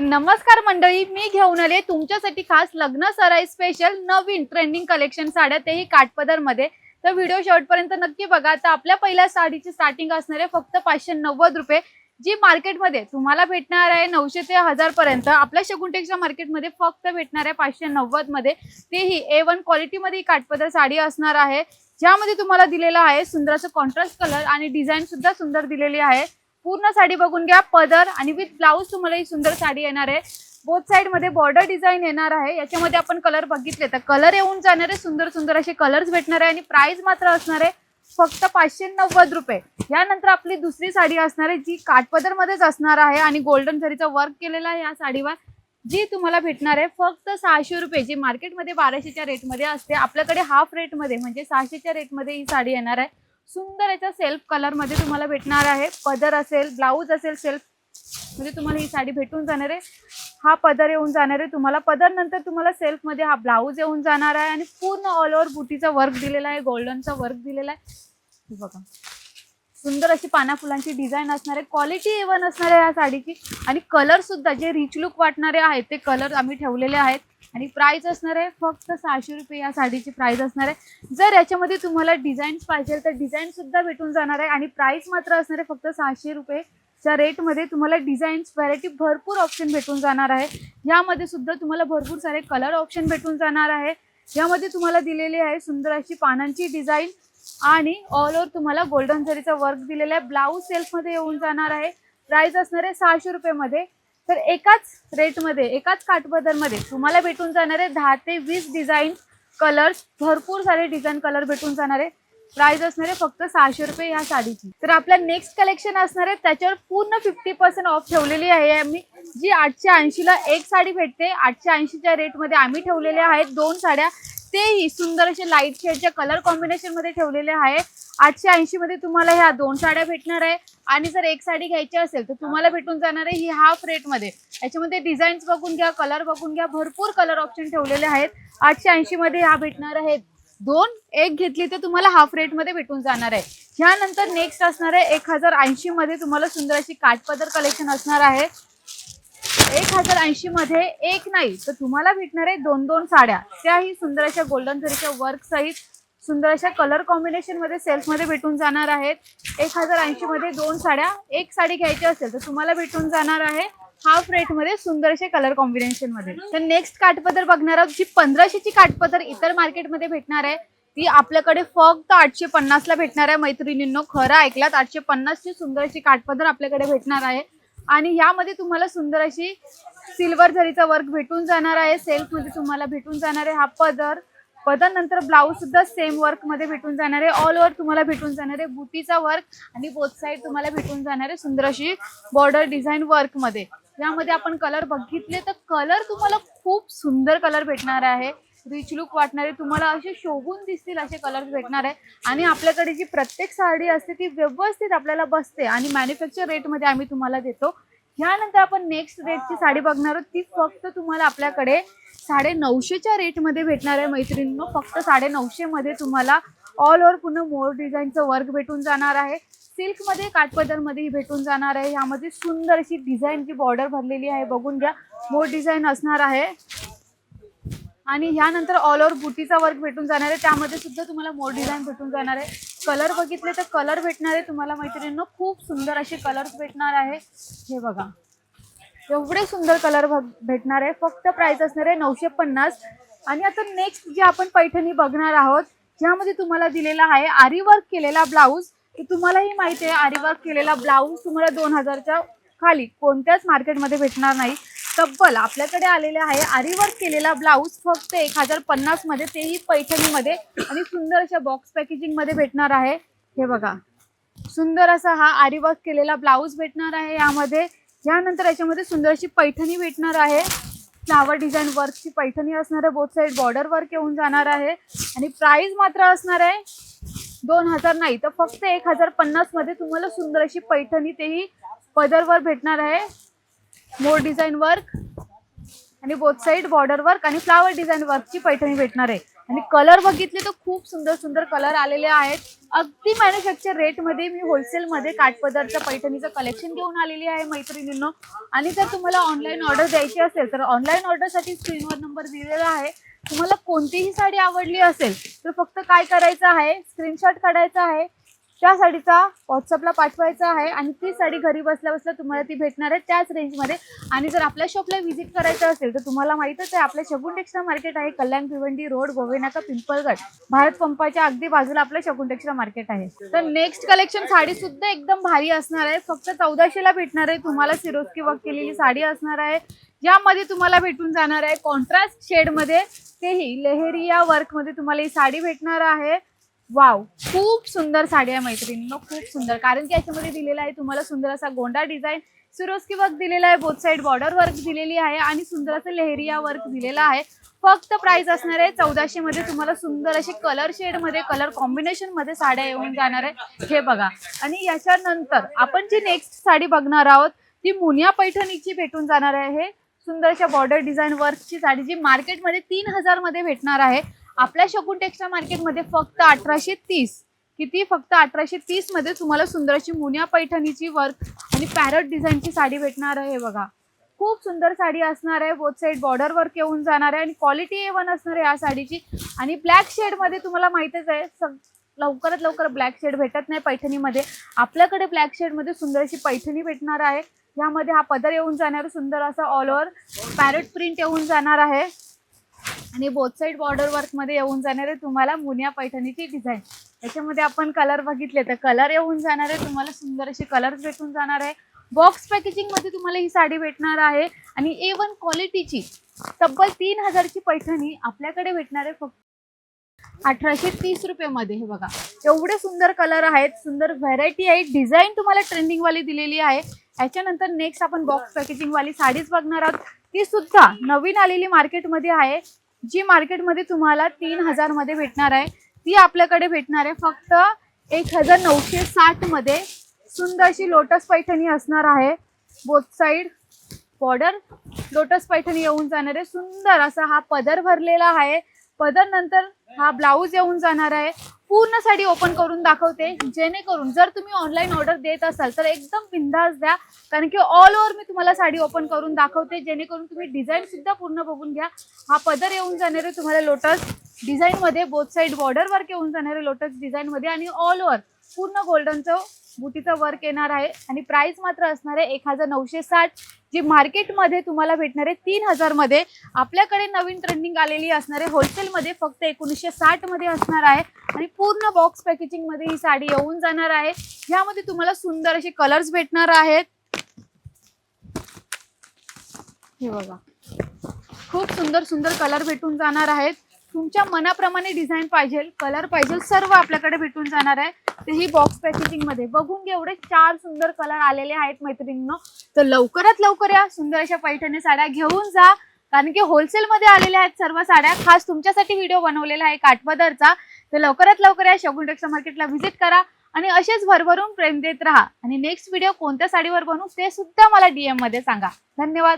तर नमस्कार मंडळी, मी घेऊन आले तुमच्यासाठी खास लग्न सराई स्पेशल नवीन ट्रेंडिंग कलेक्शन साड्या, तेही काठपदर मध्ये। तर व्हिडिओ शेवटपर्यंत नक्की बघा। तर आपल्या पहिल्या साडीची स्टार्टिंग असणार आहे फक्त 590 रुपये, जी मार्केटमध्ये तुम्हाला भेटणार आहे 900 ते 1000 पर्यंत। आपल्या शगुन टेक्सच्या मार्केटमध्ये फक्त भेटणार आहे 590 मध्ये, तेही A1 क्वालिटी मध्ये काठपदर साडी असणार आहे, ज्यामध्ये तुम्हाला दिलेला आहे सुंदर असं कॉन्ट्रास्ट कलर आणि डिझाइन सुद्धा सुंदर दिलेली आहे। पूर्ण साडी बघून घ्या, पदर आणि विथ ब्लाउज तुम्हाला ही सुंदर साडी येणार आहे। बोथ साइड मध्ये बॉर्डर डिझाइन येणार आहे। याच्यामध्ये आपण कलर बघितले तर कलर येऊन जाणार आहे, सुंदर सुंदर असे कलर्स भेटणार आहे आणि प्राइस मात्र असणार आहे फक्त 590 रुपये। यानंतर आपली दुसरी साडी असणार आहे, जी काठपदर मध्येच असणार आहे आणि गोल्डन जरीचा वर्क केलेला आहे या साडीवर, जी तुम्हाला भेटणार आहे फक्त 600 रुपये। जी मार्केटमध्ये 1200च्या रेट मध्ये असते, आपल्याकडे हाफ रेट मध्ये म्हणजे 600च्या रेट मध्ये ही साडी येणार आहे। सुंदर याचा सेल्फ कलर मध्ये तुम्हाला भेटणार आहे। पदर असेल, ब्लाउज असेल, सेल्फ म्हणजे तुम्हाला ही साडी भेटून जाणार आहे। हा पदर येऊन जाणार आहे तुम्हाला, पदर नंतर तुम्हाला सेल्फ मध्ये हा ब्लाउज येऊन जाणार आहे आणि पूर्ण ऑल ओव्हर बुटीचा वर्क दिलेला आहे, गोल्डनचा वर्क दिलेला आहे। बघा सुंदर अशी पाना फुलांची डिझाइन असणार आहे, क्वालिटी A1 असणार आहे या साडीची आणि कलर सुद्धा जे रिच लुक वाटणारे आहेत ते कलर आम्ही ठेवलेले आहेत आणि प्राइस असणार आहे फक्त 600 रुपये। या साडीची प्राइस असणार आहे। जर याच्यामध्ये तुम्हाला डिझाईन्स पाहिजे तर डिझाइन सुद्धा भेटून जाणार आहे आणि प्राइस मात्र असणार आहे फक्त 600 रुपये। च्या रेट मध्ये तुम्हाला डिझाईन्स व्हरायटी भरपूर ऑप्शन भेटून जाणार आहे। यामध्ये सुद्धा तुम्हाला भरपूर सारे कलर ऑप्शन भेटून जाणार आहे। यामध्ये तुम्हाला दिलेली आहे सुंदर अशी पानांची डिझाइन आणि ऑल ओव्हर तुम्हाला गोल्डन जरीचा वर्क दिलेला आहे। ब्लाउज सेल्फ मध्ये येऊन जाणार आहे। प्राइस असणार आहे 600 रुपये मध्ये। तर एकाच रेट मध्ये, एकाच काठपदर मध्ये तुम्हाला भेटून जाणार आहे 10 ते 20 डिझाइन कलर्स, भरपूर सारे डिझाइन कलर भेटून जाणार आहे। प्राइस असणार आहे फक्त 600 रुपये या साडीची। तर आपला नेक्स्ट कलेक्शन असणार आहे, त्याच्यावर पूर्ण 50% ऑफ ठेवलेली आहे आम्ही, जी 880 ला एक साडी भेटते। 880च्या रेट मध्ये आम्ही ठेवलेल्या आहेत दोन साड्या, तेही सुंदर असे लाईट शेडच्या कलर कॉम्बिनेशन मध्ये ठेवलेले आहे। 880 मध्ये तुम्हाला ह्या दोन साड्या भेटणार आहे आणि जर एक साडी घ्यायची असेल तर तुम्हाला भेटून जाणार आहे ही हाफ रेट मध्ये। याच्यामध्ये डिझाईन्स बघून घ्या, कलर बघून घ्या, भरपूर कलर ऑप्शन ठेवलेले आहेत। 880 मध्ये ह्या भेटणार आहेत दोन, एक घेतली तर तुम्हाला हाफ रेट मध्ये भेटून जाणार आहे। ह्यानंतर नेक्स्ट असणार आहे 1080 मध्ये तुम्हाला सुंदर अशी काठपदर कलेक्शन असणार आहे। 1080 मध्ये एक नाही तर तुम्हाला भेटणार आहे दोन दोन साड्या, त्याही सुंदर अशा गोल्डन जरीच्या वर्क सहित सुंदर अशा कलर कॉम्बिनेशन मध्ये सेल्फ मध्ये भेटून जाणार आहेत। 1080 मध्ये दोन साड्या, एक साडी घ्यायची असेल तर तुम्हाला भेटून जाणार आहे हाफ रेट मध्ये सुंदर असे कलर कॉम्बिनेशन मध्ये। तर नेक्स्ट काठपदर बघणार आहोत, जी 1500 ची काठपदर इतर मार्केटमध्ये भेटणार आहे, ती आपल्याकडे फक्त 850 ला भेटणार आहे। मैत्रिणींनो, खरं ऐकलात, 850 ची सुंदर अशी काठपदर आपल्याकडे भेटणार आहे आणि यामध्ये तुम्हाला सुंदर अशी सिल्वर जरीचा वर्क भेटून जाणार आहे। सेल्फ मध्ये तुम्हाला भेटून जाणार आहे हा पदर, पदर नंतर ब्लाउज सुद्धा सेम वर्क मध्ये भेटून जाणार आहे। ऑल ओव्हर तुम्हाला भेटून जाणार आहे बुटीचा वर्क आणि बोथ साइड तुम्हाला भेटून जाणार आहे सुंदर अशी बॉर्डर डिझाइन वर्क मध्ये। यामध्ये आपण कलर बघितले तर कलर तुम्हाला खूप सुंदर कलर भेटणार आहे, रिच लुक वाटणारे, तुम्हाला असे शोभून दिसतील असे कलर भेटणार आहे। आणि आपल्याकडे जी प्रत्येक साडी असते ती व्यवस्थित आपल्याला बसते आणि मॅन्युफॅक्चर रेट मध्ये आम्ही तुम्हाला देतो। यानंतर आपण नेक्स्ट रेटची साडी बघणार आहोत, ती फक्त तुम्हाला आपल्याकडे 950च्या रेट मध्ये भेटणार आहे। मैत्रिणींनो, फक्त 950 मध्ये तुम्हाला ऑल ओव्हर पूर्ण मोर डिझाईनचं वर्क भेटून जाणार आहे। सिल्क मध्ये, काठपदर मध्ये भेटून जाणार आहे। यामध्ये सुंदर अशी डिझाइन जी बॉर्डर भरलेली आहे बघून घ्या, मोर डिझाइन असणार आहे आणि ह्यानंतर ऑल ओव्हर बुटीचा वर्क भेटून जाणार आहे, त्यामध्ये सुद्धा तुम्हाला मोर डिझाइन भेटून जाणार आहे। कलर बघितले तर कलर भेटणार आहे तुम्हाला मैत्रिणींनो, खूप सुंदर असे कलर्स भेटणार आहे। हे बघा एवढे सुंदर कलर भेटणार आहे, फक्त प्राइस असणार आहे 950। आणि आता नेक्स्ट जे आपण पैठणी बघणार आहोत, ज्यामध्ये तुम्हाला दिलेला आहे आरी वर्क केलेला ब्लाउज। तुम्हालाही माहिती आहे आरी वर्क केलेला ब्लाउज तुम्हाला 2000च्या खाली कोणत्याच मार्केटमध्ये भेटणार नाही। तब्बल आपल्याकडे आलेले आहे आरी वर्क केलेला ब्लाउज फक्त 1050 मध्ये, तेही पैठणी मध्ये आणि सुंदर अशा बॉक्स पॅकेजिंग मध्ये भेटणार आहे। हे बघा सुंदर असा हा आरी वर्क केलेला ब्लाउज भेटणार आहे यामध्ये। यानंतर याच्यामध्ये सुंदर अशी पैठणी भेटणार आहे, फ्लावर डिझाइन वर्कची पैठणी असणार आहे, बोथ साइड बॉर्डर वर्क येऊन जाणार आहे आणि प्राइस मात्र असणार आहे 2000 नाही तर फक्त 1050 मध्ये तुम्हाला सुंदर अशी पैठणी, तेही पदरवर भेटणार आहे। मोर डिझाइन वर्क आणि बोथ साइड बॉर्डर वर्क आणि फ्लावर डिझाइन वर्कची पैठणी भेटणार आहे। आणि कलर बघितले तर खूप सुंदर सुंदर कलर आलेले आहेत. अगदी मॅन्युफॅक्चर रेट मध्ये मी होलसेल मध्ये काठपदरच्या पैठणीचं कलेक्शन घेऊन आलेली आहे मैत्रिणींनो. आणि जर तुम्हाला ऑनलाईन ऑर्डर द्यायची असेल तर ऑनलाईन ऑर्डरसाठी स्क्रीनवर नंबर दिलेला आहे. तुम्हाला कोणतीही साडी आवडली असेल तर फक्त काय करायचं आहे, स्क्रीनशॉट काढायचा आहे, त्या साडीचा व्हॉट्सअपला पाठवायचा आहे आणि ती साडी घरी बसल्या बसल्या तुम्हाला ती भेटणार आहे त्याच रेंजमध्ये. आणि जर आपल्या शॉपला व्हिजिट करायचं असेल तर तुम्हाला माहितच आहे आपलं शगुन टेक्स्टाईल मार्केट आहे, कल्याण भिवंडी रोड, गोवेनाका, पिंपळगड, भारत पंपाच्या अगदी बाजूला आपलं शगुन टेक्स्टाईल मार्केट आहे. तर नेक्स्ट कलेक्शन साडी सुद्धा एकदम भारी असणार आहे. फक्त 1400ला भेटणार आहे तुम्हाला. सिरोस्की वर्क केलेली साडी असणार आहे, ज्यामध्ये तुम्हाला भेटून जाणार आहे कॉन्ट्रास्ट शेडमध्ये, तेही लेहरिया वर्कमध्ये तुम्हाला ही साडी भेटणार आहे. वाव, खूप सुंदर साडी आहे मैत्रिणींनो, खूप सुंदर. कारण की याच्यामध्ये दिलेला आहे तुम्हाला सुंदर असा गोंडा डिझाईन, सिरोस्की वर्क दिलेला आहे, बोथ साइड बॉर्डर वर्क दिलेली आहे आणि सुंदर असं लेहरिया वर्क दिलेला आहे. फक्त प्राइस असणार आहे 1400 मध्ये. तुम्हाला सुंदर असे कलर शेड मध्ये, कलर कॉम्बिनेशन मध्ये साड्या येऊन जाणार आहे. हे बघा. आणि याच्यानंतर आपण जी नेक्स्ट साडी बघणार आहोत ती मुनिया पैठणीची भेटून जाणार आहे. सुंदर अशा बॉर्डर डिझाईन वर्कची साडी जी मार्केटमध्ये 3000 मध्ये भेटणार आहे. आपल्या शगुन टेक्स्टाईल मार्केटमध्ये फक्त 1830. किती? फक्त 1830 मध्ये तुम्हाला सुंदर अशी मुनिया पैठणीची वर्क आणि पॅरट डिझाईनची साडी भेटणार आहे. बघा, खूप सुंदर साडी असणार आहे. बोथ साइड बॉर्डर वर्क येऊन जाणार आहे आणि क्वालिटी A1 असणार आहे या साडीची. आणि ब्लॅक शेड मध्ये तुम्हाला माहितच आहे लवकरात लवकर ब्लॅक शेड भेटत नाही पैठणीमध्ये. आपल्याकडे ब्लॅक शेड मध्ये सुंदर अशी पैठणी भेटणार आहे. यामध्ये हा पदर येऊन जाणार, सुंदर असा ऑल ओव्हर पॅरट प्रिंट येऊन जाणार आहे आणि बोथ साइड बॉर्डर वर्क मध्ये येऊन जाणार आहे तुम्हाला मुनिया पैठणीची डिझाईन. याच्यामध्ये आपण कलर बघितले तर कलर येऊन जाणार आहे तुम्हाला, सुंदर असे कलर्स भेटून जाणार आहे. बॉक्स पॅकेजिंग मध्ये तुम्हाला ही साडी भेटणार आहे आणि A1 क्वालिटीची तब्बल 3000 ची पैठणी आपल्याकडे भेटणार आहे फक्त 1830 रुपये मध्ये. हे बघा, एवढे सुंदर कलर आहेत, सुंदर व्हरायटी आहे, डिझाईन तुम्हाला ट्रेंडिंग वाली दिलेली आहे. याच्यानंतर नेक्स्ट आपण बॉक्स पॅकेजिंग वाली साडीच बघणार आहोत. ती सुद्धा नवीन आलेली मार्केटमध्ये आहे, जी मार्केटमध्ये तुम्हाला 3000 मध्ये भेटणार आहे. ती आपल्याकडे भेटणार आहे फक्त 1960 मध्ये. सुंदर अशी लोटस पैठणी असणार आहे. Both side border lotus Paithani येऊन जाणार आहे. सुंदर असा हा पदर भरलेला आहे. पदर नंतर हा ब्लाऊज येऊन जाणार आहे. पूर्ण साडी ओपन करून दाखवते, जेणेकरून जर तुम्ही ऑनलाईन ऑर्डर देत असाल तर एकदम बिंदास द्या. कारण की ऑल ओव्हर मी तुम्हाला साडी ओपन करून दाखवते, जेणेकरून तुम्ही डिझाईन सुद्धा पूर्ण बघून घ्या. हा पदर येऊन जाणार आहे तुम्हाला लोटस डिझाईन मध्ये. बोथ साइड बॉर्डर वर्क येऊन जाणार आहे लोटस डिझाईन मध्ये आणि ऑल ओव्हर पूर्ण गोल्डनचं बुटीचं वर्क येणार आहे. आणि प्राइस मात्र असणार आहे 1960, जी मार्केटमध्ये तुम्हाला भेटणार आहे 3000 मध्ये. आपल्याकडे नवीन ट्रेंडिंग आलेली असणार आहे होलसेल मध्ये फक्त 1960 मध्ये असणार आहे. आणि पूर्ण बॉक्स पॅकेजिंग मध्ये ही साडी येऊन जाणार आहे. यामध्ये तुम्हाला सुंदर असे कलर्स भेटणार आहेत. हे बघा, खूप सुंदर सुंदर कलर भेटून जाणार आहेत. तुमच्या मनाप्रमाणे डिझाईन पाहिजे, कलर पाहिजे, सर्व आपल्याकडे भेटून जाणार आहे. तेही बॉक्स पॅकेजिंग मध्ये. बघून घे, एवढे 4 सुंदर कलर आलेले आहेत मैत्रिणींनो. तर लवकरात लवकर या सुंदर अशा पैठणी साड्या घेऊन जा, कारण की होलसेल मध्ये आलेल्या आहेत सर्व साड्या. खास तुमच्यासाठी व्हिडिओ बनवलेला आहे काठपदरचा. तर लवकरात लवकर या शगुन टेक्स्टाईल मार्केटला व्हिजिट करा आणि असेच भरभरून प्रेम देत राहा. आणि नेक्स्ट व्हिडिओ कोणत्या साडीवर बनवू ते सुद्धा मला DM मध्ये सांगा. धन्यवाद.